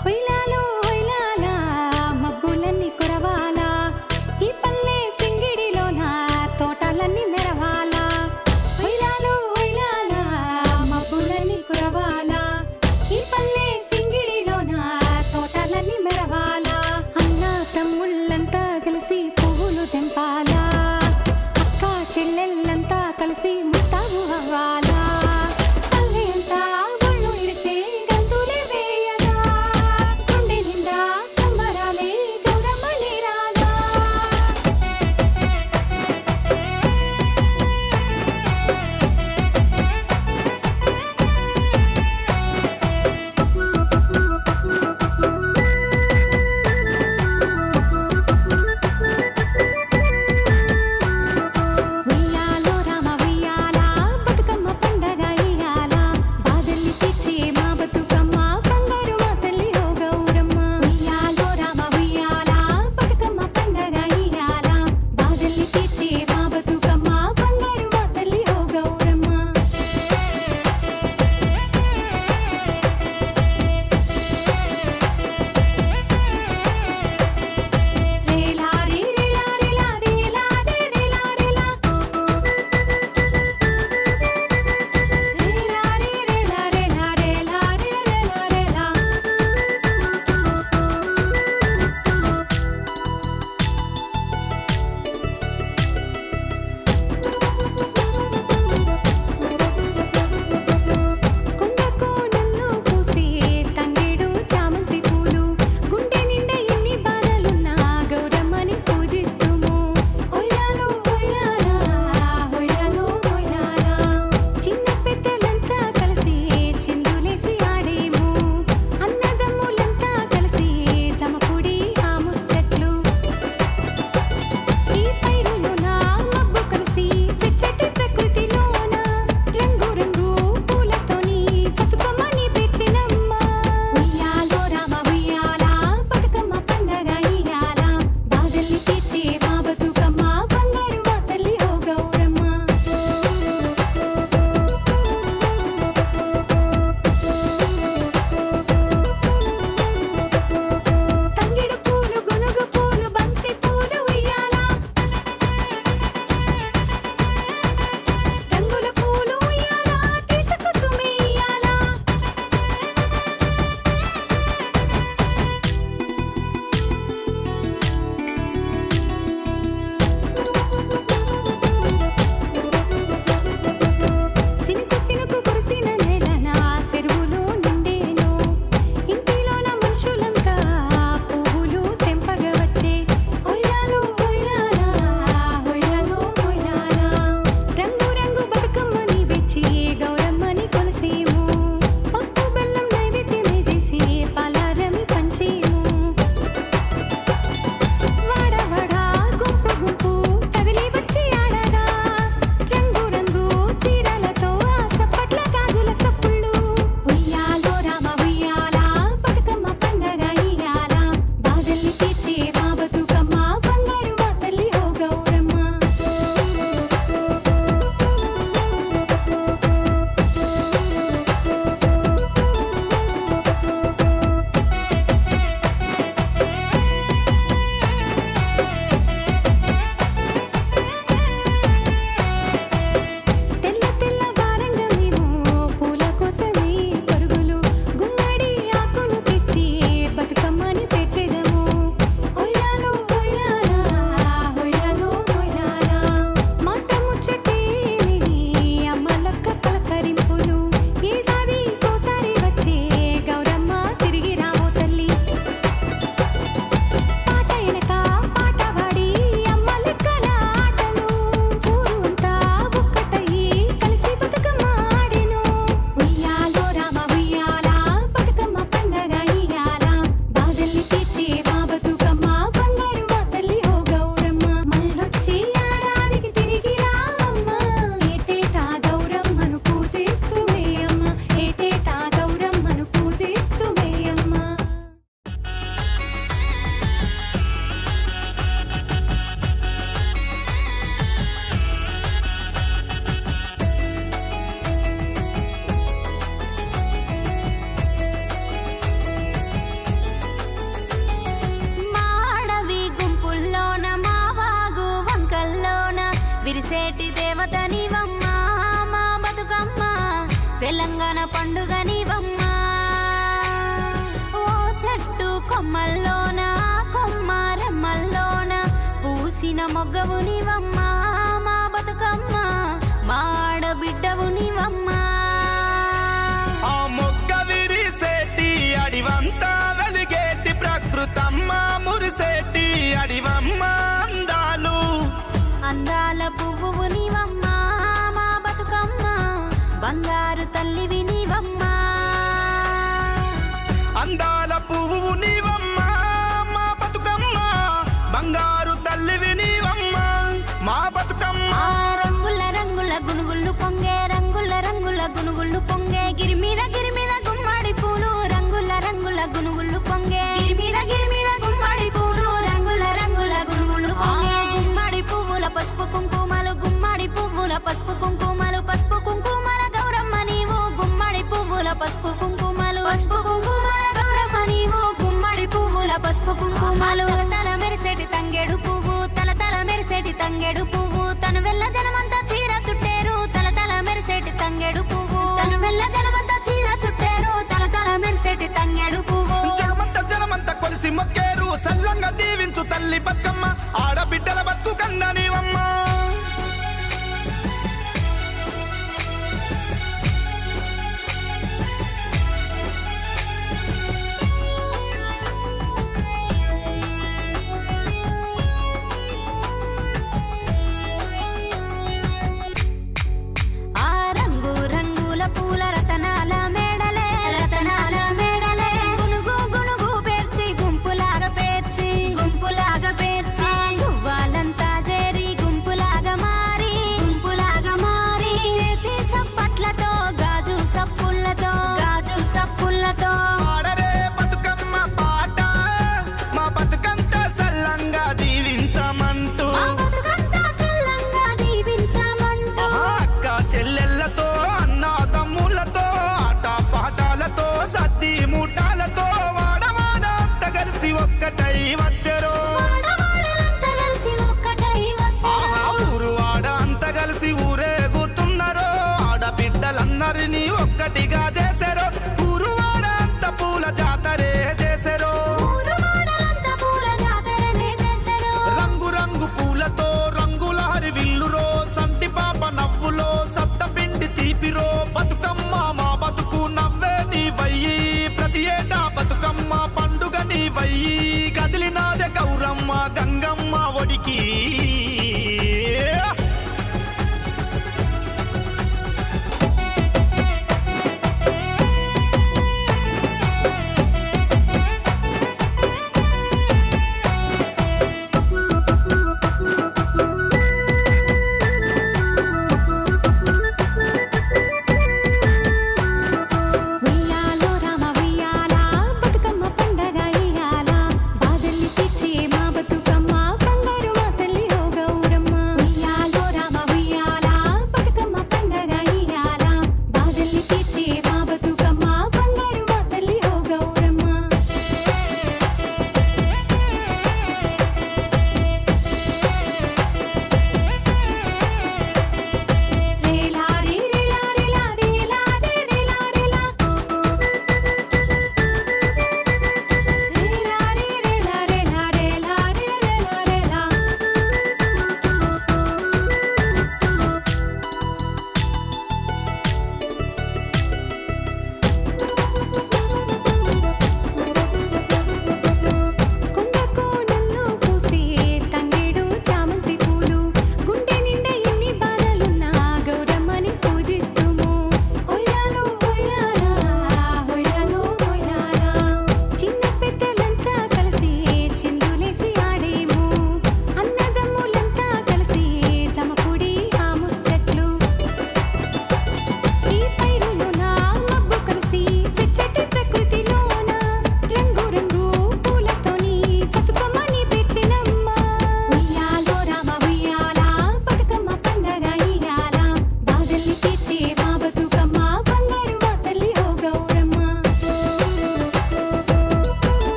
హొయ్లాలో హొయ్లాలా మబ్బులన్నీ కురవాలా ఈ పల్లె సింగిడిలోన తోటలన్నీ మెరవాలా హొయ్లాలో హొయ్లాలా మబ్బులన్నీ కురవాలా ఈ పల్లె సింగిడిలోన తోటలన్నీ మెరవాలా అన్న తమ్ముళ్ళంతా కలిసి పువ్వులు తెంపాలా అక్క చెల్లెళ్ళంతా కలిసి ముస్తాబు అవ్వాలా పల్లె అంతా ఒళ్ళు ఇడిసే గంతులే వేయగా తెలంగాణ పండుగ నీవమ్మా ఓ చెట్టు కొమ్మల్లోన కొమ్మరెమ్మల్లోన పూసిన మొగ్గవు నీవమ్మా మా బతుకమ్మ మా ఆడబిడ్డవు నీవమ్మా ఆ మొగ్గ విరిసేటి అడివంతా వెలిగేటి ప్రకృతమ్మ మురిసేటి అడివమ్మ అందాలు అందాల పువ్వు నీవమ్మా మా బతుకమ్మ బంగారు తల్లివి నీవమ్మా అందాల పువ్వు నీవమ్మ మా బతుకమ్మ బంగారు తల్లివి నీవమ్మ మా బతుకమ్మ ఆ రంగుల రంగుల గునుగుళ్ళు పొంగే రంగుల రంగుల గునుగుళ్ళు పొంగే గిరి మీద గుమ్మడి పూలు రంగుల రంగుల గునుగుళ్ళు పొంగే గిరి మీద గుమ్మడి పూలు రంగుల రంగుల గునుగుళ్ళు పొంగే గుమ్మడి పువ్వుల పసుపు కుంకుమలు గుమ్మడి పువ్వుల పసుపు కుంకుమలు పసుపు కుంకుమల గౌరమ్మ నీవు గుమ్మడి పువ్వుల పసుపు కుంకుమల గౌరమ్మ నీవు గుమ్మడి పువ్వుల పసుపు కుంకుమలు తల మెరిసేటి తంగేడు పువ్వు తల మెరిసేటి తంగేడు పువ్వు తను వెళ్ళ జనమంతా చీర చుట్టేరు తల మెరిసేటి తంగేడు పువ్వు తను వెళ్ళ జనమంతా చీర చుట్టేరు తల మెరిసేటి తంగేడు పువ్వు జనమంతా కొలిసి మొక్కేరు సల్లంగా దీవించు తల్లి బతుకమ్మ ఆడబిడ్డల బతుకు కన్న నీవమ్మ ఆ రంగు రంగుల పూల రతనాల మేడలే గునుగు పేర్చి గుంపులాగా పేర్చి గువ్వాలంతా చేరి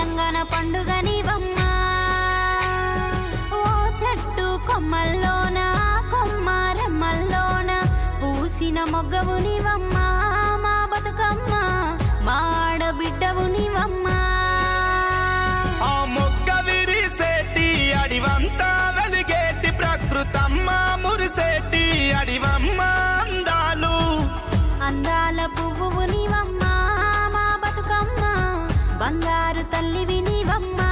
తెలంగాణ పండుగ నీవమ్మా ఓ చెట్టు కొమ్మల్లోన కొమ్మరెమ్మల్లోన పూసిన మొగ్గవు నీవమ్మా మా బతుకమ్మ మా ఆడబిడ్డవు నీవమ్మా ఆ మొగ్గ విరిసేటి అడివంతా వెలిగేటి ప్రకృతమ్మ మురిసేటి అడివమ్మ అందాలు అందాల పువ్వు నీవమ్మా మా బతుకమ్మ బంగారు తల్లివి నీవమ్మా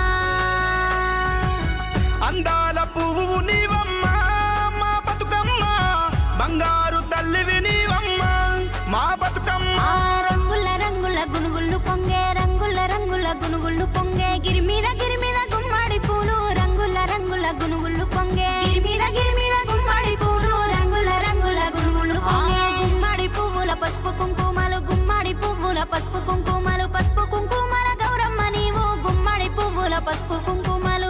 అందాల పువ్వు నీవమ్మ మా బతుకమ్మ బంగారు తల్లివి నీవమ్మ మా బతుకమ్మ ఆ రంగుల రంగుల గునుగుళ్ళు పొంగే రంగుల రంగుల గునుగుళ్ళు పొంగే గిరి మీద గుమ్మడి పూలు రంగుల రంగుల గునుగుళ్ళు పొంగే గిరి మీద గుమ్మడి పూలు రంగుల రంగుల గునుగుళ్ళు పొంగే గుమ్మడి పువ్వుల పసుపు కుంకుమలు గుమ్మడి పువ్వుల పసుపు కుంకుమలు పసుపు కుంకుమల గౌరమ్మ నీవు గుమ్మడి పువ్వుల పసుపు కుంకుమల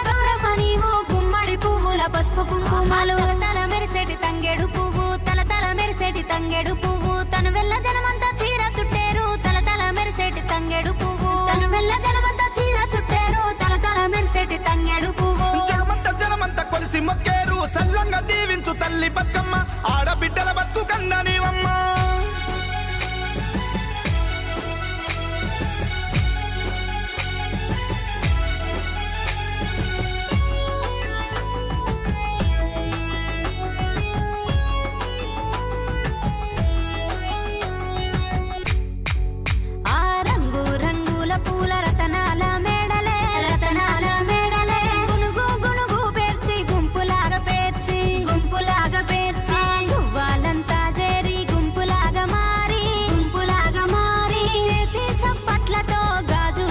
గౌరమ్మ నీవు గుమ్మడి పువ్వుల పసుపు కుంకుమలు తల మెరిసేటి తంగేడు పువ్వు తల మెరిసేటి తంగేడు పువ్వు తను వెళ్ళ జనమంతా చీర చుట్టేరు తల మెరిసేటి తంగేడు పువ్వు తను వెళ్ళ జనమంతా చీర చుట్టేరు తల మెరిసేటి తంగేడు పువ్వు జనమంతా కొలిసి మొక్కేరు సల్లంగా దీవించు తల్లి బతుకమ్మ ఆడబిడ్డల బతుకు కన్న నీవమ్మ ఆ రంగు రంగుల పూల రతనాల మేడలే గునుగు గునుగు పేర్చి గుంపులాగా పేర్చి గువ్వాలంతా చేరి గుంపులాగా మారి చేతి సప్పట్లతో గాజు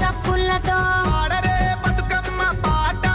సప్పులతో ఆడరే బతుకమ్మ పాట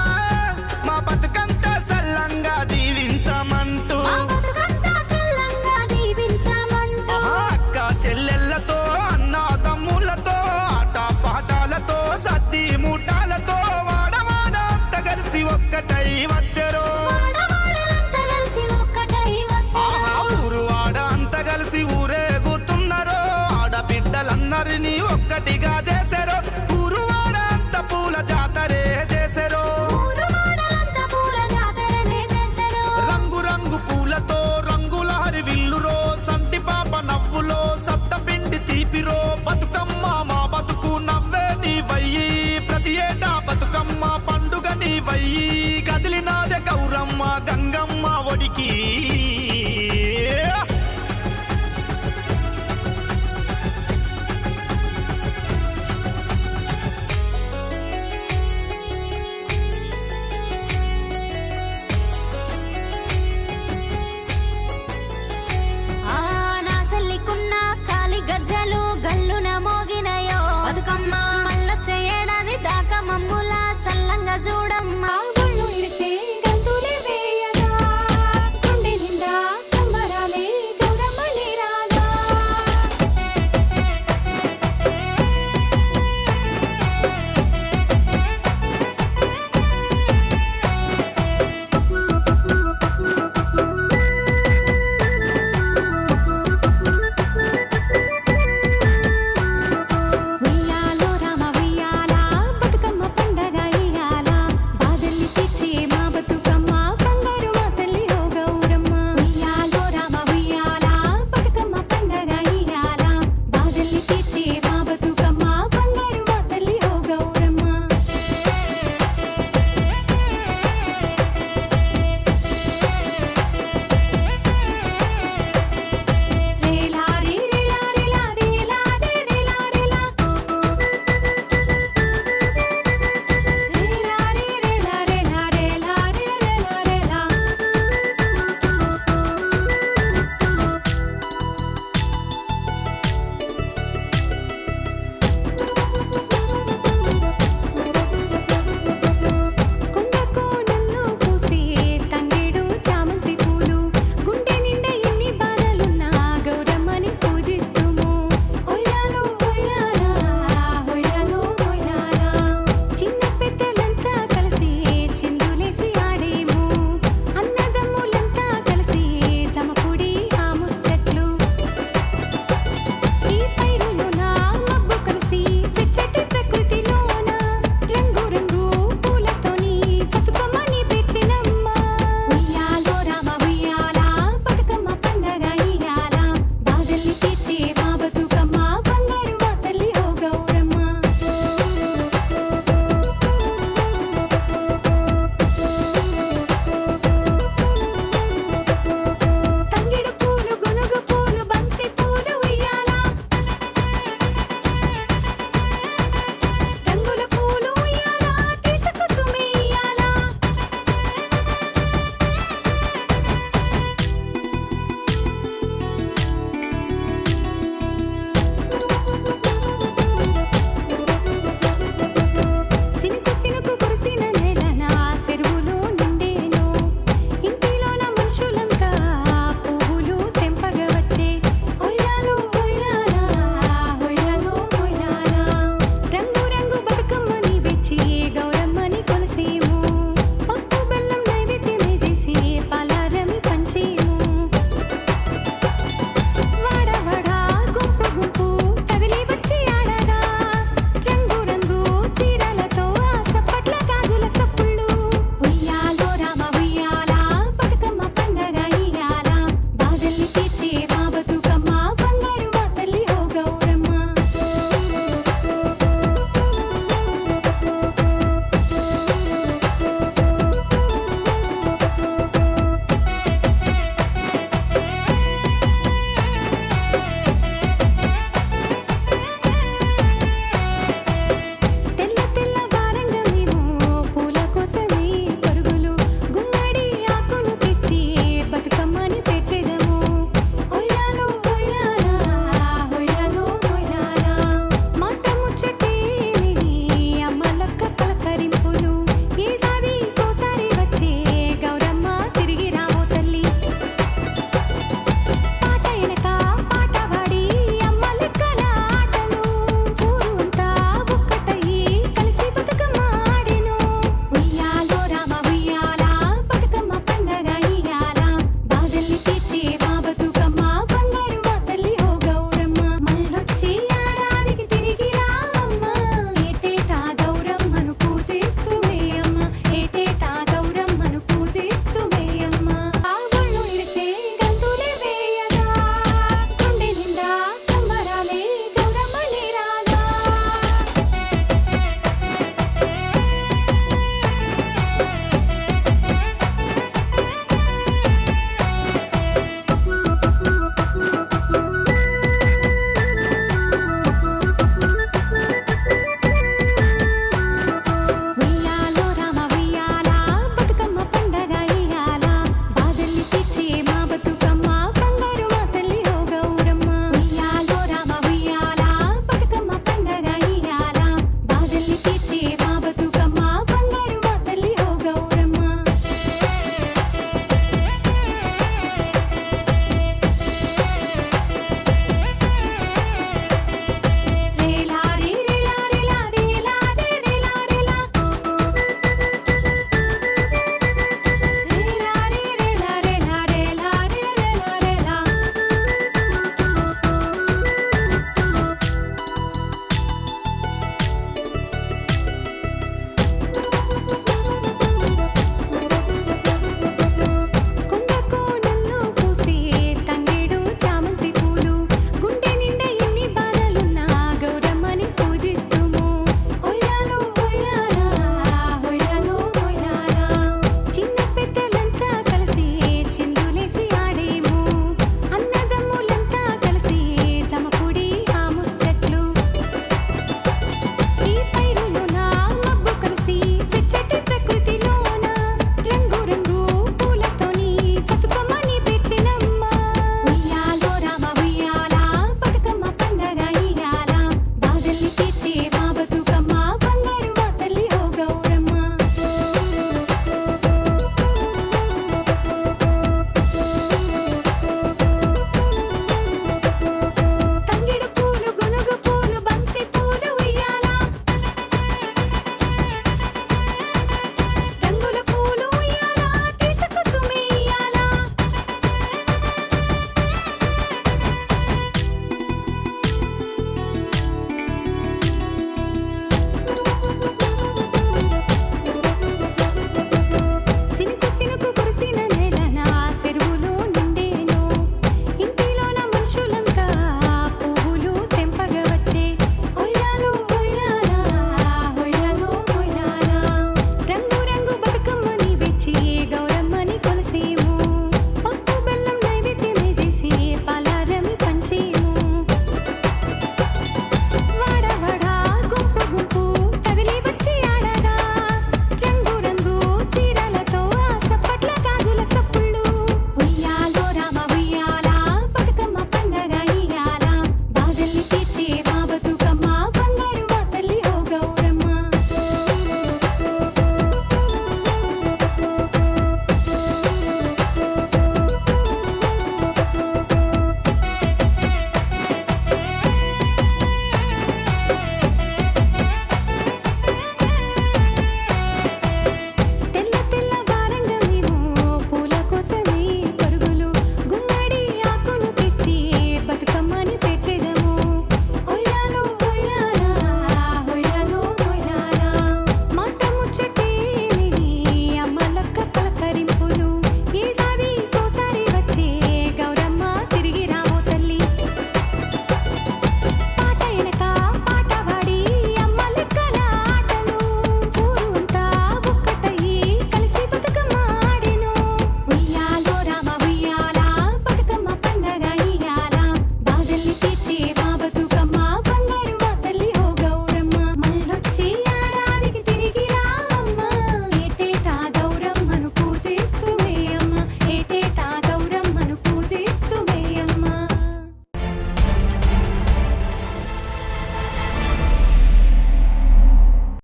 మా బతుకంతా సల్లంగా దీవించమంటూ మా బతుకంతా సల్లంగా దీవించమంటూ అక్క చెల్లెళ్ళతో అన్న తమ్ముళ్ళతో ఆట పాటాలతో సద్ది మూటాలతో వాడవాడ అంత కలిసి ఒక్కటై వచ్చరు వాడవాడలంతా కలిసి ఒక్కటై వచ్చారు ఊరు వాడ అంత కలిసి ఊరేగుతున్నారు ఆడబిడ్డలందరినీ ఒక్కటిగా చేశారు ఊరు వాడ అంత పూల జాతరే చేశారు ఊరు వాడలంతా పూల జాతరనే చేశారు రంగు రంగు పూలతో రంగుల హరివిల్లురో సంటి పాప నవ్వులో సత్త పిండి తీపిరో బతుకమ్మ మా బతుకు నవ్వే నీ వయ్యి ప్రతి ఏటా బతుకమ్మ పండుగ నీ వయ్యి కదిలినాదే గౌరమ్మ గంగమ్మ ఒడికి ఆ నా సల్లికున్న కాలి గజ్జలు గల్లున మోగినయో బతుకమ్మ మళ్ళొచ్చే ఏడాది దాకా మమ్ముల సల్లంగా చూడ